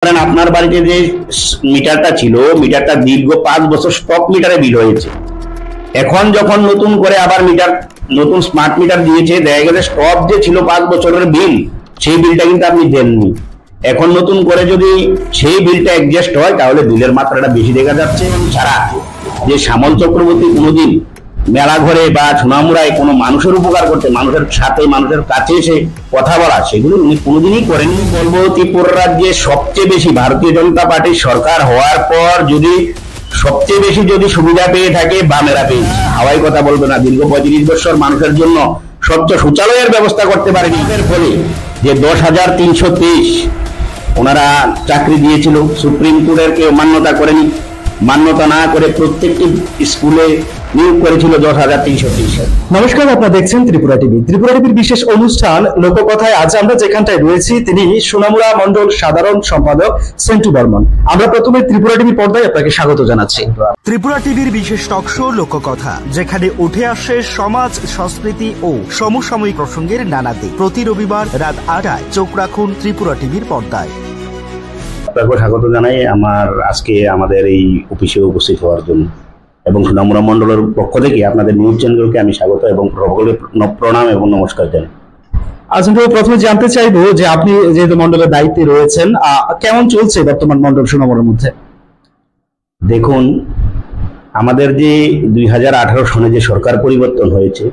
আপনার বাড়িতে যে মিটারটা ছিল, মিটারটা দীর্ঘ 5 বছর স্টক মিটারে বিল হয়েছে। এখন যখন নতুন করে আবার মিটার, নতুন স্মার্ট মিটার দিয়েছে, দেখা গেছে স্টক যে ছিল 5 বছরের বিল, সেই বিলটা কিন্তু আপনি দেননি। এখন নতুন করে যদি সেই বিলটা অ্যাডজাস্ট হয় তাহলে বিলের মাত্রাটা বেশি দেখা যাচ্ছে। ছাড়া যে শ্যামল চক্রবর্তী কোনোদিন মেলা ঘরে বা সোনামুড়ায় কোনো মানুষের উপকার করতে, মানুষের সাথে মানুষের কাছে এসে কথা বলা, সেগুলো উনি কোনোদিনই করেননি। বলবো ত্রিপুরা রাজ্যে সবচেয়ে বেশি ভারতীয় জনতা পার্টির সরকার হওয়ার পর যদি সবচেয়ে বেশি যদি সুবিধা পেয়ে থাকে বামেরা পেয়েছে। হাওয়াই কথা বলবে না, দীর্ঘ 35 বছর মানুষের জন্য স্বচ্ছ শৌচালয়ের ব্যবস্থা করতে পারেনি। এর ফলে যে 10,323 ওনারা চাকরি দিয়েছিল, সুপ্রিম কোর্টের কেউ মান্যতা করেনি, মান্যতা না করে প্রত্যেকটি স্কুলে নিয়োগ করেছিল 10,330। নমস্কার, আপনারা দেখছেন ত্রিপুরা টিভি। ত্রিপুরা টিভির বিশেষ অনুষ্ঠান লোককথায় আজ আমরা যেখানটায় রয়েছি তিনি সোনামুড়া মন্ডল সাধারণ সম্পাদক সেন্টু বর্মন। আমরা প্রথমে ত্রিপুরা টিভি পর্দায় আপনাকে স্বাগত জানাচ্ছি। ত্রিপুরা টিভির বিশেষ টক শো লোককথা, যেখানে উঠে আসে সমাজ, সংস্কৃতি ও সমসাময়িক প্রসঙ্গের নানা দিক। প্রতি রবিবার রাত 8টায় চোখ রাখুন ত্রিপুরা টিভির পর্দায়। আপনাকে স্বাগত জানাই আজকে আমাদের এই অফিসে উপস্থিত হওয়ার জন্য, এবং সোনামুড়া মন্ডলের পক্ষ থেকে আপনাদের নিউজ চ্যানেলকে আমি স্বাগত এবং প্রণাম এবং নমস্কার জানাই। আজ আমরা প্রথমে জানতে চাইবো যে আপনি যেহেতু মন্ডলের দায়িত্বে রয়েছেন, কেমন চলছে বর্তমান মন্ডল সোনামুড়ার মধ্যে? দেখুন, আমাদের যে 2018 সনে যে সরকার পরিবর্তন হয়েছে,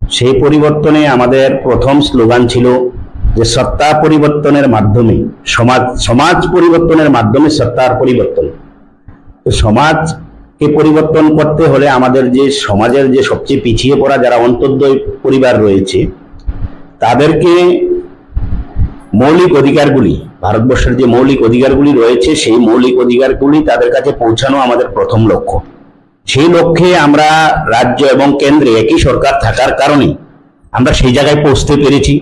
সেই পরিবর্তনে আমাদের প্রথম স্লোগান ছিল যে সত্তা পরিবর্তনের মাধ্যমে সমাজ পরিবর্তনের মাধ্যমে সত্তার পরিবর্তন। তো সমাজকে পরিবর্তন করতে হলে আমাদের যে সমাজের যে সবচেয়ে পিছিয়ে পড়া যারা অন্তর্দয় পরিবার রয়েছে, তাদেরকে মৌলিক অধিকারগুলি, ভারতবর্ষের যে মৌলিক অধিকারগুলি রয়েছে, সেই মৌলিক অধিকারগুলি তাদের কাছে পৌঁছানো আমাদের প্রথম লক্ষ্য। সেই লক্ষ্যে আমরা রাজ্য এবং কেন্দ্রে একই সরকার থাকার কারণে আমরা সেই জায়গায় পৌঁছতে পেরেছি।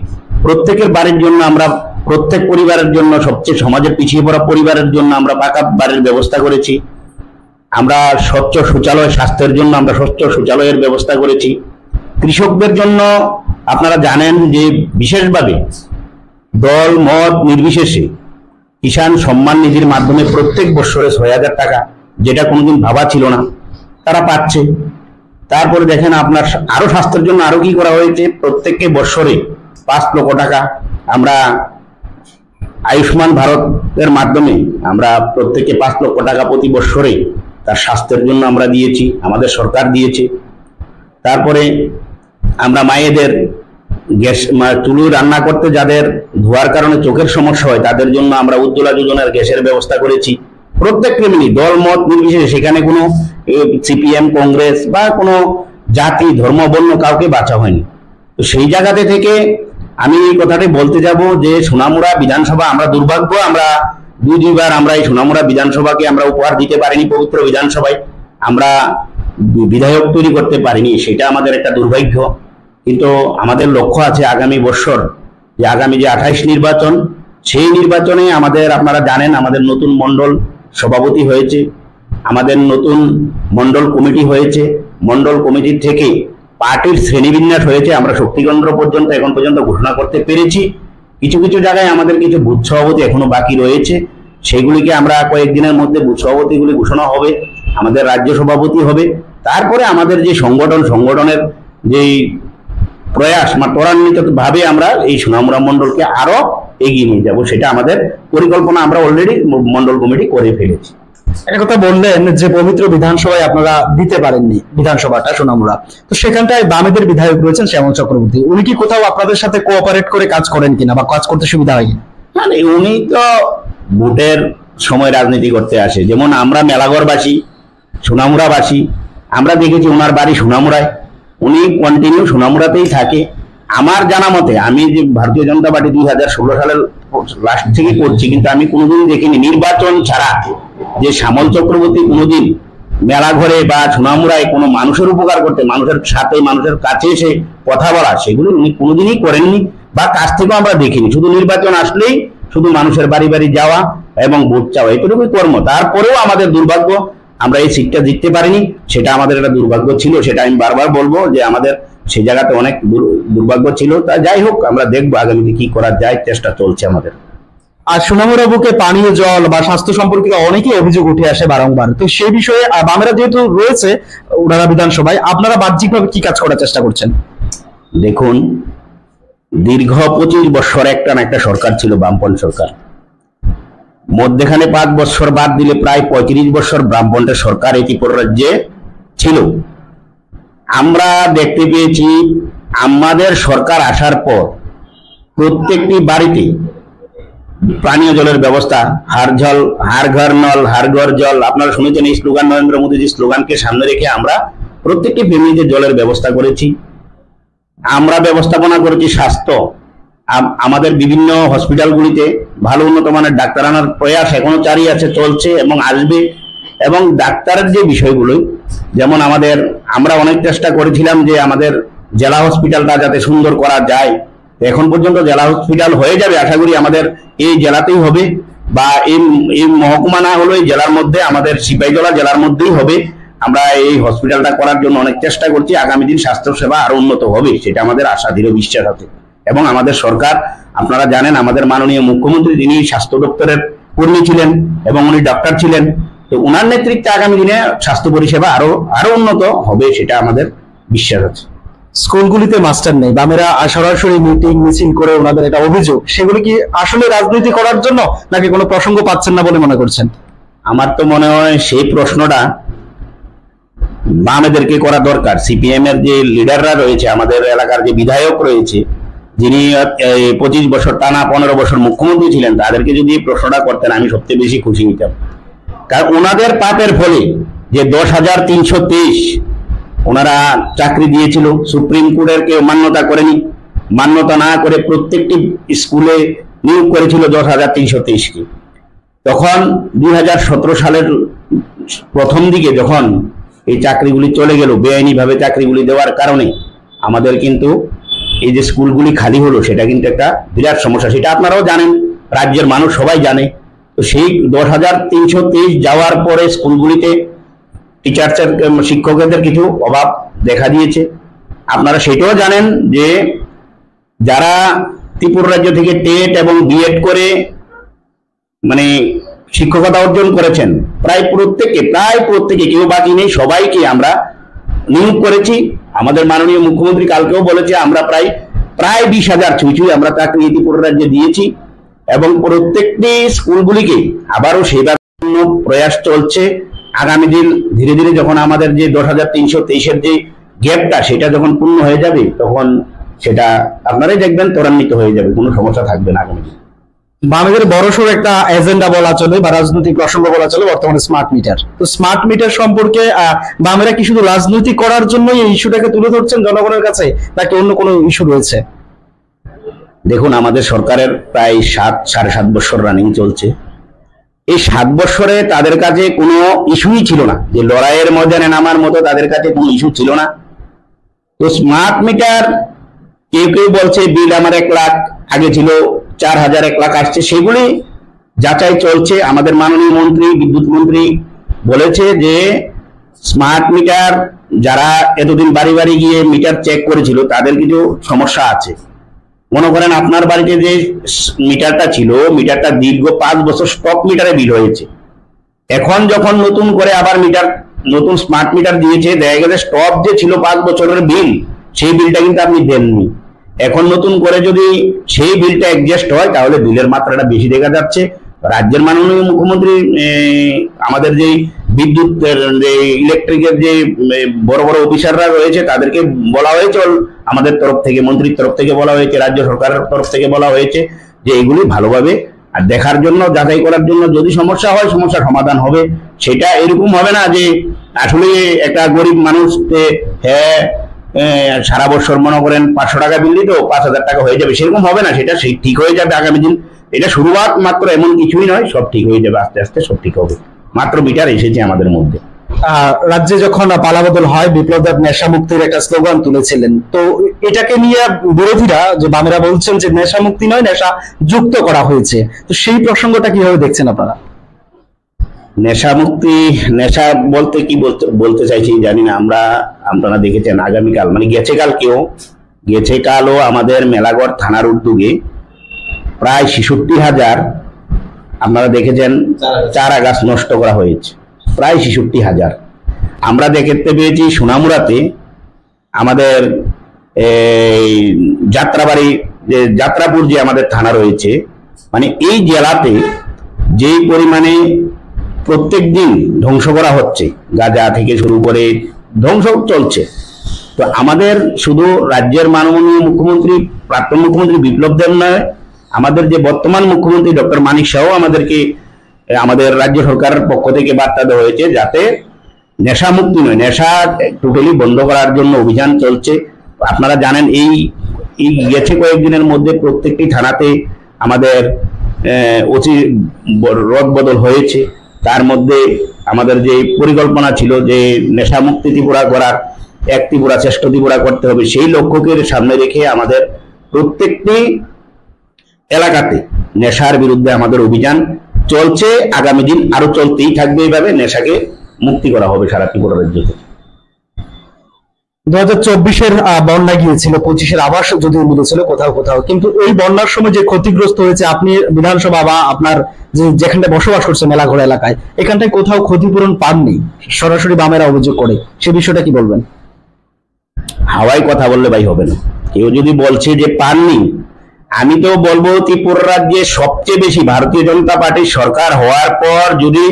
প্রত্যেকের বাড়ির জন্য আমরা, প্রত্যেক পরিবারের জন্য, সবচেয়ে সমাজের পিছিয়ে পড়া পরিবারের জন্য আমরা পাকা বাড়ির ব্যবস্থা করেছি। আমরা স্বচ্ছ শৌচালয়, স্বাস্থ্যের জন্য আমরা স্বচ্ছ শৌচালয়ের ব্যবস্থা করেছি। কৃষকদের জন্য আপনারা জানেন যে বিশেষভাবে দল মত নির্বিশেষে কিষাণ সম্মান নিধির মাধ্যমে প্রত্যেক বছরে 6,000 টাকা, যেটা কোনোদিন ভাবা ছিল না, তারা পাচ্ছে। তারপরে দেখেন আপনার আরো স্বাস্থ্যের জন্য আরো কি করা হয়েছে, প্রত্যেককে বছরে 5 লক্ষ টাকা আমরা আয়ুষ্মান ভারতের মাধ্যমে আমরা প্রত্যেককে 5 লক্ষ টাকা প্রতি বছরে তার স্বাস্থ্যের জন্য আমরা দিয়েছি, আমাদের সরকার দিয়েছে। তারপরে আমরা মায়েদের গ্যাস, চুলো রান্না করতে যাদের ধোয়ার কারণে চোখের সমস্যা হয়, তাদের জন্য আমরা উজ্জ্বলা যোজনার গ্যাসের ব্যবস্থা করেছি। প্রত্যেককে মিলি দল মত নির্বিশেষে, সেখানে কোনো সিপিএম, কংগ্রেস বা কোনো জাতি, ধর্ম, বর্ণ কাউকে বাঁচা হয়নি। তো সেই জায়গাতে থেকে আমি এই কথাটি বলতে যাব যে সোনামুড়া বিধানসভা, আমরা দুর্ভাগ্য, আমরা দুইবার আমরা এই সোনামুড়া বিধানসভাকে আমরা উপহার দিতে পারিনি। পবিত্র বিধানসভায় আমরা বিধায়ক তৈরি করতে পারিনি, সেটা আমাদের একটা দুর্ভাগ্য। কিন্তু আমাদের লক্ষ্য আছে আগামী বছর, যে আগামী যে 28 নির্বাচন, সেই নির্বাচনে আমাদের, আপনারা জানেন আমাদের নতুন মন্ডল সভাপতি হয়েছে, আমাদের নতুন মন্ডল কমিটি হয়েছে। মন্ডল কমিটির থেকে পার্টির শ্রেণীবিন্যাস হয়েছে, আমরা শক্তিকেন্দ্র পর্যন্ত এখন পর্যন্ত ঘোষণা করতে পেরেছি। কিছু কিছু জায়গায় আমাদের কিছু বুথ সভাপতি এখনো বাকি রয়েছে, সেইগুলিকে আমরা কয়েকদিনের মধ্যে বুথ সভাপতিগুলি ঘোষণা হবে, আমাদের রাজ্য সভাপতি হবে। তারপরে আমাদের যে সংগঠনের যে প্রয়াস, ত্বরান্বিত ভাবে আমরা এই সোনামুড়া মন্ডলকে আরো এগিয়ে নিয়ে যাব, সেটা আমাদের পরিকল্পনা আমরা অলরেডি মন্ডল কমিটি করে ফেলেছি। একটা কথা বললেন যে পবিত্র বিধানসভায় আপনারা দিতে পারেননি বিধানসভাটা সোনামুড়া, তো সেখানটায় বামেদের বিধায়ক রয়েছেন শ্যামল চক্রবর্তী, উনি কি কোথাও আপনাদের সাথে কোঅপারেট করে কাজ করেন কিনা বা কাজ করতে সুবিধা হয় কিনা? না, উনি তো ভোটের সময় রাজনীতি করতে আসে। যেমন আমরা মেলাঘরবাসী, সোনামুড়াবাসী, আমরা দেখেছি ওনার বাড়ি সোনামুড়ায়, উনি কন্টিনিউ সোনামুড়াতেই থাকে। আমার জানা মতে, আমি যে ভারতীয় জনতা পার্টি 2016 সালের লাস্ট থেকে করছি, কিন্তু আমি কোনোদিন দেখিনি নির্বাচন ছাড়া যে শ্যামল চক্রবর্তী কোনোদিন মেলা ঘরে বা সোনামুড়ায় কোনো মানুষের উপকার করতে, মানুষের সাথে মানুষের কাছে এসে কথা বলা, সেগুলো উনি কোনোদিনই করেননি বা কাছ থেকেও আমরা দেখিনি। শুধু নির্বাচন আসলেই শুধু মানুষের বাড়ি বাড়ি যাওয়া এবং ভোট চাওয়া, এটুকুই কর্ম। তারপরেও আমাদের দুর্ভাগ্য, আমরা এই সিটটা জিততে পারিনি, সেটা আমাদের একটা দুর্ভাগ্য ছিল। সেটা আমি বারবার বলবো যে আমাদের সেই জায়গাতে অনেক দুর্ভাগ্য ছিল। তা যাই হোক, আমরা দেখবো আগামীতে কি করা যায়, চেষ্টা চলছে আমাদের। আর সোনামুড়া বুকে পানীয় জল বা স্বাস্থ্য সম্পর্কিত অনেকই অভিযোগ উঠে আসে বারংবার। তো সেই বিষয়ে বামেরা যেহেতু রয়েছে উনারা বিধানসভায়, আপনারা বাহ্যিকভাবে কি কাজ করার চেষ্টা করছেন? দেখুন, দীর্ঘ 25 বছর একটা না একটা সরকার ছিল, বামপন্থী সরকার। মধ্যেখানে 5 বছর বাদ দিলে প্রায় 35 বছর বামপন্থী সরকার এই ত্রিপুরা রাজ্যে ছিল। আমরা দেখতে পেয়েছি আমাদের সরকার আসার পর প্রত্যেকটি বাড়িতে পানীয় জলের ব্যবস্থা, হার ঘর নল হার ঘর জল। আপনারা শুনেছেন এই স্লোগান, নরেন্দ্র মোদীজির স্লোগানকে সামনে রেখে আমরা প্রত্যেকটি ফ্যামিলিতে জলের ব্যবস্থা করেছি। আমরা ব্যবস্থাপনা করেছি স্বাস্থ্য। আমাদের বিভিন্ন হসপিটালগুলিতে ভালো উন্নত মানের ডাক্তার আনার প্রয়াস এখনো জারি আছে, চলছে এবং আসবে। এবং ডাক্তারের যে বিষয়গুলো, যেমন আমরা অনেক চেষ্টা করেছিলাম যে আমাদের জেলা হসপিটালটা যাতে সুন্দর করা যায়। এখন পর্যন্ত জেলা হসপিটাল হয়ে যাবে, আশা করি আমাদের এই জেলাতেই হবে, বা এই মহকুমা না হলো এই জেলার মধ্যে, আমাদের সিপাহীজলা জেলার মধ্যেই হবে। আমরা এই হসপিটালটা করার জন্য অনেক চেষ্টা করছি। আগামী দিন স্বাস্থ্য সেবা আরো উন্নত হবে, সেটা আমাদের আশা, দৃঢ় বিশ্বাস আছে। এবং আমাদের সরকার, আপনারা জানেন আমাদের মাননীয় মুখ্যমন্ত্রী, তিনি স্বাস্থ্য দপ্তরের কর্মী ছিলেন এবং উনি ডক্টর ছিলেন। তো ওনার নেতৃত্বে আগামী দিনে স্বাস্থ্য পরিষেবা আরো উন্নত হবে, সেটা আমাদের বিশ্বাস আছে। স্কুলগুলিতে মাস্টার নেই, বামেরা সরাসরি মিটিং মিছিল করে ওনাদের এটা অভিযোগ, সেগুলো কি আসলে রাজনীতি করার জন্য নাকি কোনো প্রসঙ্গ পাচ্ছেন না বলে মনে করছেন? আমার তো মনে হয় সেই প্রশ্নটা বামেদেরকে করা দরকার। সিপিএম এর যে লিডাররা রয়েছে, আমাদের এলাকার যে বিধায়ক রয়েছে, যিনি 25 বছর টানা 15 বছর মুখ্যমন্ত্রী ছিলেন, তাদেরকে যদি প্রশ্নটা করতেন আমি সবচেয়ে বেশি খুশি হইতাম। কারণ ওনাদের পাপের ফলে যে 10,323 ওনারা চাকরি দিয়েছিল, সুপ্রিম কোর্টের কেউ মান্যতা করেনি, মান্যতা না করে প্রত্যেকটি স্কুলে নিয়োগ করেছিল 10,323কে। তখন 2017 সালের প্রথম দিকে যখন এই চাকরিগুলি চলে গেল, বেআইনি ভাবে চাকরিগুলি দেওয়ার কারণে আমাদের কিন্তু এই যে স্কুলগুলি খালি হলো, সেটা কিন্তু একটা বিরাট সমস্যা। সেটা আপনারাও জানেন, রাজ্যের মানুষ সবাই জানে। তো সেই 10,323 যাওয়ার পরে স্কুলগুলিতে টিচার্সের, শিক্ষকদের কিছু অভাব দেখা দিয়েছে। আপনারা সেটাও জানেন যে যারা ত্রিপুরা রাজ্য থেকে টেট এবং বিএড করে মানে শিক্ষকতা অর্জন করেছেন, প্রায় প্রত্যেকে কেউ বাকি নেই, সবাইকে আমরা নিয়োগ করেছি। আমাদের মাননীয় মুখ্যমন্ত্রী কালকেও বলেছে আমরা প্রায় 20,000 ছুঁই আমরা চাকরি ত্রিপুরা রাজ্যে দিয়েছি। এবং প্রত্যেকটি স্কুলগুলিকে আবারও সেবার জন্য প্রয়াস চলছে। আগামী দিন ধীরে ধীরে যখন আমাদের যে 10,323-এর যে গ্যাপটা, সেটা যখন পূর্ণ হয়ে যাবে, তখন সেটা আপনারাই দেখবেন ত্বরান্বিত হয়ে যাবে, কোনো সমস্যা থাকবে না আগামী দিন। বামেদের বড়সড় একটা এজেন্ডা বলা চলে বা রাজনৈতিক প্রসঙ্গ বলা চলে বর্তমানে স্মার্ট মিটার। তো স্মার্ট মিটার সম্পর্কে বামেরা কি শুধু রাজনীতি করার জন্য এই ইস্যুটাকে তুলে ধরছেন জনগণের কাছে, নাকি অন্য কোনো ইস্যু রয়েছে? দেখুন, আমাদের সরকারের প্রায় 7.5 বছর রানিং চলছে। এই 7 বছরে তাদের কাছে কোনো ইস্যুই ছিল না, যে লড়াইয়ের ময়দানে নামার মতো তাদের কাছে কোনো ইস্যু ছিল না। তো স্মার্ট মিটার, কেউ বলছে বিল আমার 1 লাখ, আগে ছিল 4,000, 1 লাখ আসছে, সেগুলি যাচাই চলছে। আমাদের মাননীয় মন্ত্রী, বিদ্যুৎ মন্ত্রী বলেছে যে স্মার্ট মিটার যারা এতদিন বাড়ি বাড়ি গিয়ে মিটার চেক করেছিল, তাদের কিছু সমস্যা আছে। মনে করেন আপনার বাড়িতে যে মিটারটা ছিল, মিটারটা দীর্ঘ 5 বছর স্টক মিটারে বিল হয়েছে। এখন যখন নতুন করে আবার নতুন স্মার্ট মিটার দিয়েছে, দেখা গেছে স্টক যে ছিল 5 বছরের বিল, সেই বিলটা কিন্তু আপনি দেননি। এখন নতুন করে যদি সেই বিলটা অ্যাডজাস্ট হয়, তাহলে বিলের মাত্রাটা বেশি দেখা যাচ্ছে। রাজ্যের মাননীয় মুখ্যমন্ত্রী আমাদের যে বিদ্যুতের যে ইলেকট্রিকের যে বড় বড় অফিসাররা রয়েছে, তাদেরকে বলা হয়েছে, আমাদের তরফ থেকে, মন্ত্রীর তরফ থেকে বলা হয়েছে, রাজ্য সরকারের তরফ থেকে বলা হয়েছে যে এগুলি ভালোভাবে আর দেখার জন্য, যাচাই করার জন্য, যদি সমস্যা হয় সমস্যার সমাধান হবে। সেটা এরকম হবে না যে আসলে একটা গরিব মানুষকে সারা বছর মনে করেন 500 টাকা বিল দিত, 5,000 টাকা হয়ে যাবে, সেরকম হবে না। সেটা ঠিক হয়ে যাবে আগামী দিন। এটা শুরুয়াত মাত্র, এমন কিছুই নয়, সব ঠিক হয়ে যাবে, আস্তে আস্তে সব ঠিক হবে। মাত্র মিটার এসেছে আমাদের মধ্যে। রাজ্যে যখন পালাবদল হয়, বিপ্লব দেব নেশা মুক্তির একটা স্লোগান তুলেছিলেন। তো এটাকে নিয়ে বিরোধীরা, যে বামেরা বলছেন যে নেশা মুক্তি নয়, নেশা যুক্ত করা হয়েছে। তো সেই প্রসঙ্গটা কিভাবে দেখছেন আপনারা? নেশা মুক্তি, নেশা বলতে কি বলতে চাইছি জানি না। আপনারা দেখেছেন আগামীকাল, মানে গেছে কালও আমাদের মেলাগড় থানার উদ্যোগে প্রায় 66,000 আপনারা দেখেছেন চারা গাছ নষ্ট করা হয়েছে প্রায় 66,000। আমরা দেখতে পেয়েছি সোনামুড়াতে আমাদের এই যাত্রাবাড়ি যে যাত্রাপুর যে আমাদের থানা রয়েছে, মানে এই জেলাতে যেই পরিমাণে প্রত্যেক দিন ধ্বংস করা হচ্ছে, গাঁজা থেকে শুরু করে ধ্বংস চলছে। তো আমাদের শুধু রাজ্যের মাননীয় মুখ্যমন্ত্রী প্রাক্তন মুখ্যমন্ত্রী বিপ্লব দেব নয়, আমাদের যে বর্তমান মুখ্যমন্ত্রী ডক্টর মানিক সাহ আমাদেরকে আমাদের রাজ্য সরকারের পক্ষ থেকে বার্তা দেওয়া হয়েছে যাতে নেশা মুক্তি নয়, নেশা টোটালি বন্ধ করার জন্য অভিযান চলছে। আপনারা জানেন এই গেছে কয়েকদিনের মধ্যে প্রত্যেকটি থানাতে আমাদের ওসি রদ বদল হয়েছে। তার মধ্যে আমাদের যে পরিকল্পনা ছিল যে নেশা মুক্তি ত্রিপুরা করার, এক ত্রিপুরা শ্রেষ্ঠ ত্রিপুরা করতে হবে, সেই লক্ষ্যকে সামনে রেখে আমাদের প্রত্যেকটি এলাকাতে নেশার বিরুদ্ধে আমাদের অভিযান চলছে। আগামী দিন আরো চলতেই থাকবে, এইভাবে নেশাকে মুক্তি করা হবে সারা ত্রিপুরা রাজ্য থেকে। 2024-এর বন্যা গিয়েছিল, 25-এর আবাস যদিও মিলেছিল কোথাও কোথাও, কিন্তু এই বন্যার সময় যে ক্ষতিগ্রস্ত হয়েছে, আপনি বিধানসভা বা আপনার যেখানটা বসবাস করছেন মেলাঘোড়া এলাকায়, এখানটায় কোথাও ক্ষতিপূরণ পাননি, সরাসরি বামেরা অভিযোগ করে, সে বিষয়টা কি বলবেন? হাওয়ায় কথা বললে ভাই হবে না। কেউ যদি বলছে যে পাননি, আমি তো বলবো ত্রিপুরা রাজ্যে সবচেয়ে বেশি ভারতীয় জনতা পার্টির সরকার হওয়ার পর যদি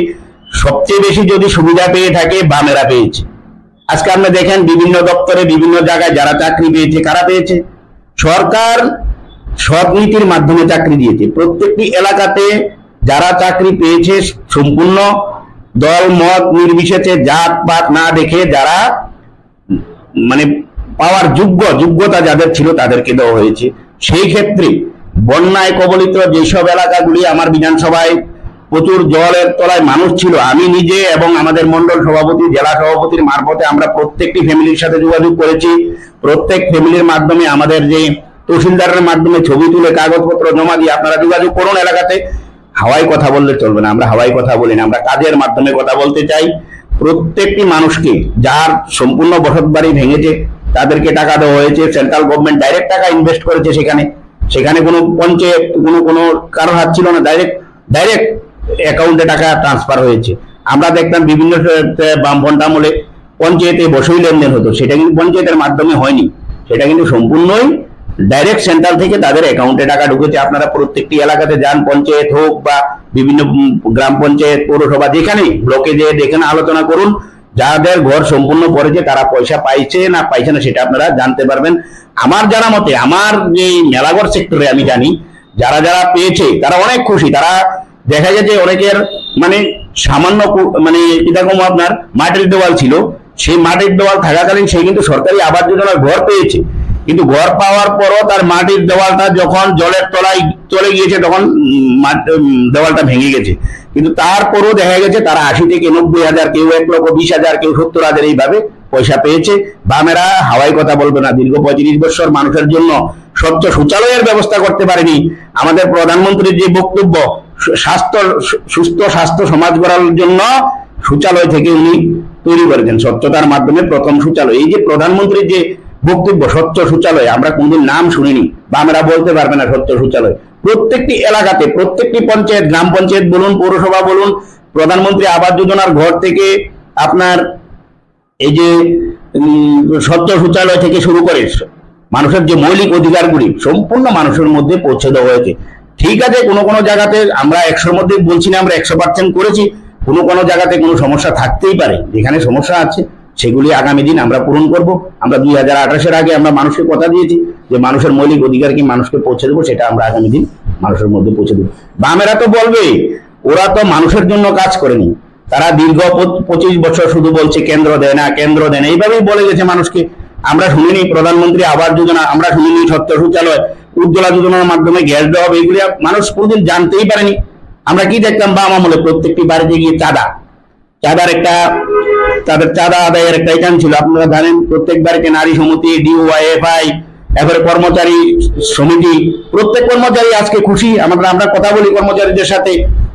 সবচেয়ে বেশি যদি সুবিধা পেয়ে থাকে বামেরা পেয়েছে। আজকে আপনি দেখেন বিভিন্ন দপ্তরে বিভিন্ন জায়গায় যারা চাকরি পেয়েছে, কারা পেয়েছে? সরকার সৎ নীতির মাধ্যমে চাকরি দিয়েছে। প্রত্যেকটি এলাকাতে যারা চাকরি পেয়েছে সম্পূর্ণ দল মত নির্বিশেষে জাত পাত না দেখে যারা মানে পাওয়ার যোগ্যতা যাদের ছিল তাদেরকে দেওয়া হয়েছে। সেই ক্ষেত্রে বন্যায় কবলিত যেসব এলাকাগুলি আমার বিধানসভায় প্রচুর জলের তলায় মানুষ ছিল, আমি নিজে এবং আমাদের মন্ডল সভাপতি জেলা সভাপতির মারফতে আমরা প্রত্যেকটি ফ্যামিলির সাথে যোগাযোগ করেছি। প্রত্যেক ফ্যামিলির মাধ্যমে আমাদের যে তহসিলদারের মাধ্যমে ছবি তুলে কাগজপত্র জমা দিয়ে আপনারা যোগাযোগ করুন এলাকাতে। হাওয়ায় কথা বললে চলবে না, আমরা হাওয়ায় কথা বলি না, আমরা কাজের মাধ্যমে কথা বলতে চাই। প্রত্যেকটি মানুষকে যার সম্পূর্ণ বসত বাড়ি ভেঙেছে তাদেরকে টাকা দেওয়া হয়েছে। সেন্ট্রাল গভর্নমেন্ট ডাইরেক্ট টাকা ইনভেস্ট করেছে সেখানে কোনো পঞ্চায়েত কোনো কারোর হাত ছিল না, ডাইরেক্ট অ্যাকাউন্টে টাকা ট্রান্সফার হয়েছে। আমরা দেখতাম বিভিন্ন বামফ্রন্ট আমলে পঞ্চায়েতে বসেই লেনদেন হতো, সেটা কিন্তু পঞ্চায়েতের মাধ্যমে হয়নি, সেটা কিন্তু সম্পূর্ণই ডাইরেক্ট সেন্ট্রাল থেকে তাদের অ্যাকাউন্টে টাকা ঢুকেছে। আপনারা প্রত্যেকটি এলাকাতে যান, পঞ্চায়েত হোক বা বিভিন্ন গ্রাম পঞ্চায়েত পৌরসভা যেখানে ব্লকে যেয়ে দেখেন, আলোচনা করুন। যাদের ঘর সম্পূর্ণ পড়েছে তারা পয়সা পাইছে না পাইছে না সেটা আপনারা জানতে পারবেন। আমার জানা মতে আমার যে মেলাঘর সেক্টরে আমি জানি যারা যারা পেয়েছে তারা অনেক খুশি। তারা দেখা যায় যে অনেকের মানে সামান্য মানে কিরকম আপনার মাটির দেওয়াল ছিল, সেই মাটির দেওয়াল থাকাকালীন সে কিন্তু সরকারি আবাস যোজনার ঘর পেয়েছে, কিন্তু ঘর পাওয়ার পরও তার মাটির দেওয়ালটা যখন জলের তলায় চলে গিয়েছে তখন দেওয়ালটা ভেঙে গেছে। কিন্তু তারপরও দেখা গেছে তারা 80 থেকে 90,000, কেউ 1,20,000, কেউ 70,000 এইভাবে পয়সা পেয়েছে। বামেরা হাওয়ায় কথা বলবে না। দীর্ঘ 35 বছর মানুষের জন্য স্বচ্ছ শৌচালয়ের ব্যবস্থা করতে পারেনি। আমাদের প্রধানমন্ত্রীর যে বক্তব্য সুস্থ স্বাস্থ্য সমাজ গড়ার জন্য শৌচালয় থেকে উনি তৈরি করেছেন, স্বচ্ছতার মাধ্যমে প্রথম শৌচালয়। এই যে প্রধানমন্ত্রীর যে বক্তব্য স্বচ্ছ শৌচালয়, আমরা কোনদিন নাম শুনিনি, বামেরা বলতে পারবে না স্বচ্ছ শৌচালয়। প্রত্যেকটি এলাকাতে প্রত্যেকটি পঞ্চায়েত, গ্রাম পঞ্চায়েত বলুন, পৌরসভা বলুন, প্রধানমন্ত্রী আবাস যোজনার ঘর থেকে আপনার এই যে স্বচ্ছ শৌচালয় থেকে শুরু করে মানুষের যে মৌলিক অধিকারগুলি সম্পূর্ণ মানুষের মধ্যে পৌঁছে দেওয়া হয়েছে। ঠিক আছে, কোনো জায়গাতে আমরা 100-র মধ্যে বলছি না আমরা 100% করেছি, কোনো জায়গাতে কোনো সমস্যা থাকতেই পারে। যেখানে সমস্যা আছে সেগুলি আগামী দিন আমরা পূরণ করব। আমরা 2028-এর আগে আমরা মানুষকে কথা দিয়েছি যে মানুষের মৌলিক অধিকার কি মানুষকে পৌঁছে দেবো, সেটা আমরা আগামী দিন মানুষের মধ্যে পৌঁছে দেবো। বামেরা তো বলবে ওরা তো মানুষের জন্য কাজ করেনি, তারা দীর্ঘ 25 বছর শুধু বলছে কেন্দ্র দেয় না, এইভাবেই বলে গেছে মানুষকে। আমরা শুনিনি প্রধানমন্ত্রী আবাস যোজনা, আমরা শুনিনি স্বচ্ছ শৌচালয়, উজ্জ্বলা যোজনার মাধ্যমে গ্যাস দেওয়া হবে, এগুলি মানুষ কোনদিন জানতেই পারেনি। আমরা কি দেখতাম বাম আমলে প্রত্যেকটি বাড়িতে গিয়ে তাদের চাঁদা আদায়ের একটা ইটান ছিল। আপনারা জানেন প্রত্যেক বাড়িতে নারী সমিতি, ডিওয়াইএফআই, এবারে কর্মচারী সমিতি, প্রত্যেক কর্মচারী আজকে খুশি। আমরা কথা বলি কর্মচারীদের সাথে,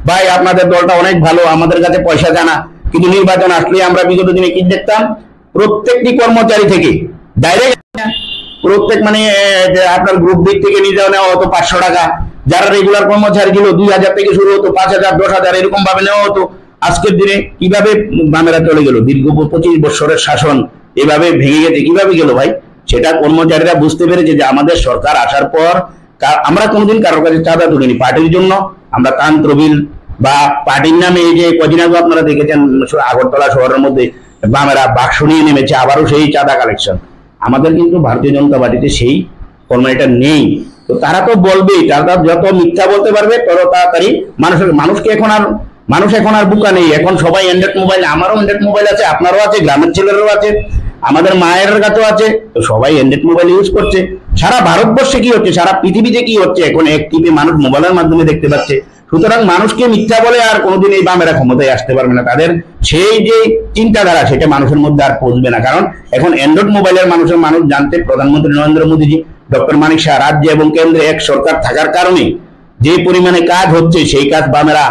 ভাই আপনাদের দলটা অনেক ভালো, আমাদের কাছে পয়সা জানা। কিন্তু নির্বাচন আসলে আমরা বিগত দিনে কি দেখতাম, প্রত্যেকটি কর্মচারী থেকে ডাইরেক্ট প্রত্যেক মানে আপনার গ্রুপ দিক থেকে নিয়ে যাওয়া নেওয়া হতো 500 টাকা, যারা রেগুলার কর্মচারী ছিল 2000 থেকে শুরু হতো, 5000, 10,000 এরকম ভাবে নেওয়া হতো। আজকের দিনে কিভাবে বামেরা চলে গেল? দীর্ঘ 25 বছরের শাসন এভাবে ভেঙে গেছে, কিভাবে গেল ভাই? সেটা কর্মচারীরা বুঝতে পেরেছে যে আমাদের সরকার আসার পর আমরা কোনোদিন কারোর কাছে চাঁদা তুলিনি পার্টির জন্য। আমরা তান্ত্রবিল বা পার্টির নামে এই যে কদিন আগে আপনারা দেখেছেন আগরতলা শহরের মধ্যে বামেরা বাক্স নিয়ে নেমেছে, আবারও সেই চাঁদা কালেকশন। আমাদের কিন্তু ভারতীয় জনতা পার্টিতে সেই ফর্মালিটি নেই। তো তারা তো বলবেই, তারা যত মিথ্যা বলতে পারবে তত তাড়াতাড়ি মানুষ এখন আর বোকা নেই। এখন সবাই অ্যান্ড্রয়েড মোবাইল, আমারও অ্যান্ড্রয়েড মোবাইল আছে, আপনারও আছে, গ্রামের ছেলেরাও আছে, আমাদের মায়ের কাছেও আছে। তো সবাই অ্যান্ড্রয়েড মোবাইল ইউজ করছে। সারা ভারতবর্ষে কি হচ্ছে, সারা পৃথিবীতে কি হচ্ছে, এখন এক টিভি মানুষ মোবাইলের মাধ্যমে দেখতে পাচ্ছে। সুতরাং মানুষকে মিথ্যা বলে আর কোনোদিন এই বামেরা ক্ষমতায় আসতে পারবে না। তাদের সেই যে চিন্তাধারা সেটা মানুষের মধ্যে আর পৌঁছবে না। কারণ এখন অ্যান্ড্রয়েড মোবাইলের মানুষ জানতে প্রধানমন্ত্রী নরেন্দ্র মোদীজি, ডক্টর মানিক শাহ, রাজ্য এবং কেন্দ্রে এক সরকার থাকার কারণে যে পরিমাণে কাজ হচ্ছে, সেই কাজ বামেরা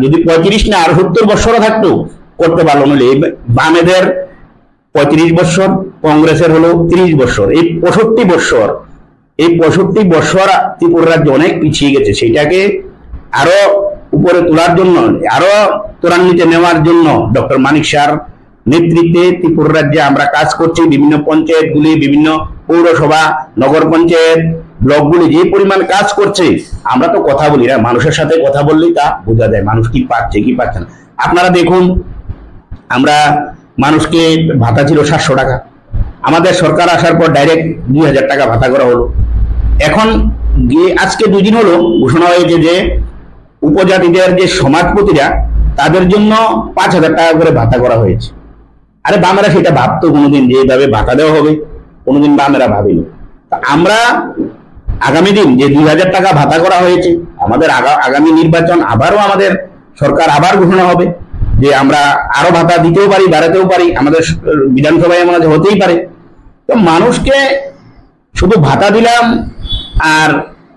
যদি 35 না আর 70 বছরও থাকতো করতে পারলো না। বামেদের 35 বছর, কংগ্রেসের হলো 30 বছর, এই 65 বছর ত্রিপুরা রাজ্য অনেক পিছিয়ে গেছে। সেটাকে আরো উপরে তোলার জন্য, আরো ত্বরান্বিত নেওয়ার জন্য ডক্টর মানিক শাহর নেতৃত্বে ত্রিপুরা রাজ্যে আমরা কাজ করছি। বিভিন্ন পঞ্চায়েতগুলি, বিভিন্ন পৌরসভা, নগর পঞ্চায়েত, ব্লকগুলি যে পরিমাণ কাজ করছে, আমরা তো কথা বলি না, মানুষের সাথে কথা বললেই তা বোঝা যায় মানুষ কি পাচ্ছে কি পাচ্ছে না। আপনারা দেখুন, আমরা মানুষকে ভাতা ছিল 700 টাকা, আমাদের সরকার আসার পর ডাইরেক্ট 2000 টাকা ভাতা করা হলো। এখন আজকে 2 দিন হলো ঘোষণা হয়েছে যে উপজাতিদের যে সমাজপতিরা তাদের জন্য 5000 টাকা করে ভাতা করা হয়েছে। আরে বামেরা সেটা ভাবতো কোনোদিন যে এইভাবে ভাতা দেওয়া হবে? কোনোদিন বামেরা ভাবেনি। আমরা আগামী দিন যে 2000 টাকা ভাতা করা হয়েছে, আমাদের আগামী নির্বাচন আবারও আমাদের সরকার আবার ঘোষণা হবে যে আমরা আরো ভাতা দিতেও পারি, বাড়াতেও পারি, আমাদের বিধানসভায় এমন হতেই পারে। তো মানুষকে শুধু ভাতা দিলাম আর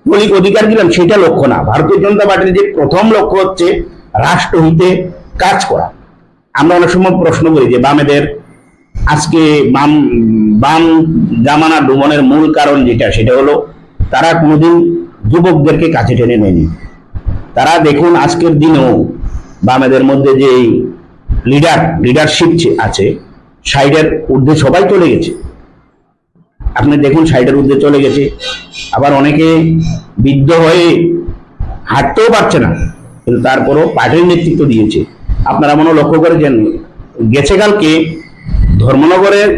মৌলিক অধিকার দিলাম সেটা লক্ষ্য না। ভারতীয় জনতা পার্টির যে প্রথম লক্ষ্য হচ্ছে রাষ্ট্রহিতে কাজ করা। আমরা অনেক সময় প্রশ্ন করি যে বামেদের আজকে বাম জামানা ডুবনের মূল কারণ যেটা, সেটা হলো তারা কোনোদিন যুবকদেরকে কাছে টেনে নেয়নি। তারা দেখুন আজকের দিনেও বামেদের মধ্যে যে লিডারশিপ আছে, 60-এর ঊর্ধ্বে সবাই চলে গেছে। আপনি দেখুন 60-এর ঊর্ধ্বে চলে গেছে, আবার অনেকে বৃদ্ধ হয়ে হাঁটতেও পারছে না, কিন্তু তারপরও পার্টির নেতৃত্ব দিয়েছে। আপনারা মনে লক্ষ্য করেছেন